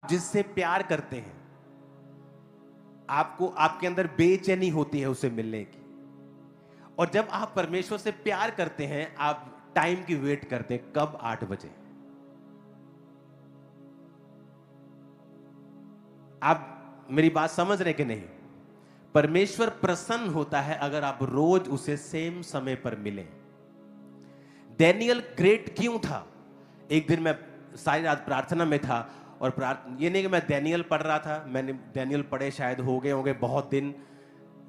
जिससे प्यार करते हैं, आपको आपके अंदर बेचैनी होती है उसे मिलने की। और जब आप परमेश्वर से प्यार करते हैं, आप टाइम की वेट करते हैं, कब 8 बजे। आप मेरी बात समझ रहे कि नहीं? परमेश्वर प्रसन्न होता है अगर आप रोज उसे सेम समय पर मिलें। डैनियल ग्रेट क्यों था? एक दिन मैं सारी रात प्रार्थना में था, और ये नहीं कि मैं डैनियल पढ़ रहा था, मैंने डैनियल पढ़े शायद हो गए होंगे बहुत दिन,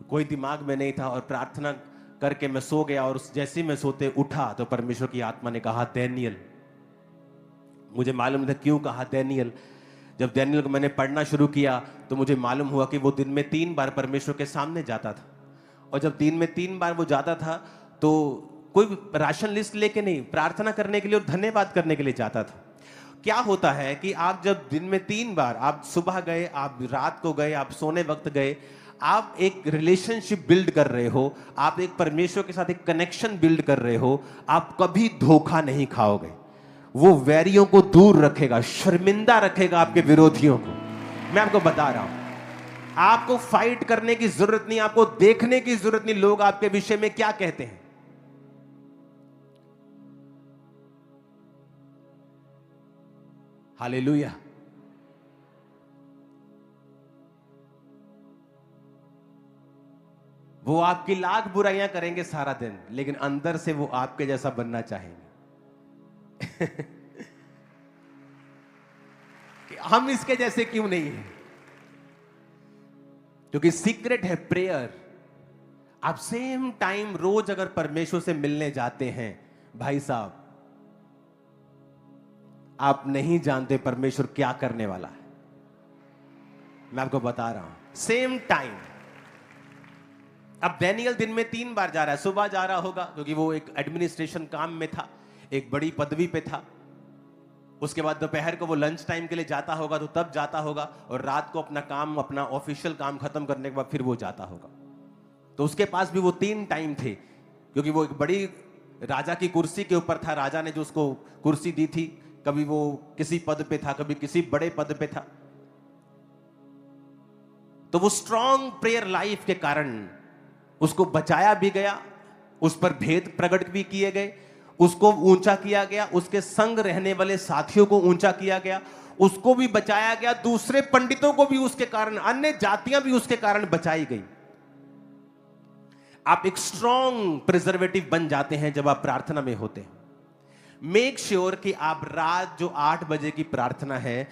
कोई दिमाग में नहीं था, और प्रार्थना करके मैं सो गया, और जैसे ही मैं सोते उठा तो परमेश्वर की आत्मा ने कहा डैनियल। मुझे मालूम नहीं था क्यों कहा डैनियल। जब डैनियल को मैंने पढ़ना शुरू किया तो मुझे मालूम हुआ कि वो दिन में 3 बार परमेश्वर के सामने जाता था, और जब दिन में 3 बार वो जाता था तो कोई राशन लिस्ट लेके नहीं, प्रार्थना करने के लिए और धन्यवाद करने के लिए जाता था। क्या होता है कि आप जब दिन में 3 बार, आप सुबह गए, आप रात को गए, आप सोने वक्त गए, आप एक रिलेशनशिप बिल्ड कर रहे हो, आप एक परमेश्वर के साथ एक कनेक्शन बिल्ड कर रहे हो, आप कभी धोखा नहीं खाओगे। वो वैरियों को दूर रखेगा, शर्मिंदा रखेगा आपके विरोधियों को। मैं आपको बता रहा हूं, आपको फाइट करने की जरूरत नहीं, आपको देखने की जरूरत नहीं लोग आपके विषय में क्या कहते हैं। हालेलुया। वो आपकी लाख बुराइयां करेंगे सारा दिन, लेकिन अंदर से वो आपके जैसा बनना चाहेंगे। कि हम इसके जैसे क्यों नहीं हैं? क्योंकि सीक्रेट है प्रेयर। आप सेम टाइम रोज अगर परमेश्वर से मिलने जाते हैं, भाई साहब, आप नहीं जानते परमेश्वर क्या करने वाला है। मैं आपको बता रहा हूं, सेम टाइम। अब डैनियल दिन में 3 बार जा रहा है, सुबह जा रहा होगा क्योंकि वो एक एडमिनिस्ट्रेशन काम में था, एक बड़ी पदवी पे था। उसके बाद दोपहर को वो लंच टाइम के लिए जाता होगा, तो तब जाता होगा, और रात को अपना काम, अपना ऑफिशियल काम खत्म करने के बाद फिर वो जाता होगा। तो उसके पास भी वो 3 टाइम थे, क्योंकि वो एक बड़ी राजा की कुर्सी के ऊपर था। राजा ने जो उसको कुर्सी दी थी, कभी वो किसी पद पे था, कभी किसी बड़े पद पे था। तो वो स्ट्रॉन्ग प्रेयर लाइफ के कारण उसको बचाया भी गया, उस पर भेद प्रकट भी किए गए, उसको ऊंचा किया गया, उसके संग रहने वाले साथियों को ऊंचा किया गया, उसको भी बचाया गया, दूसरे पंडितों को भी उसके कारण, अन्य जातियां भी उसके कारण बचाई गई। आप एक स्ट्रॉन्ग प्रिजर्वेटिव बन जाते हैं जब आप प्रार्थना में होते हैं। मेक श्योर कि आप रात जो 8 बजे की प्रार्थना है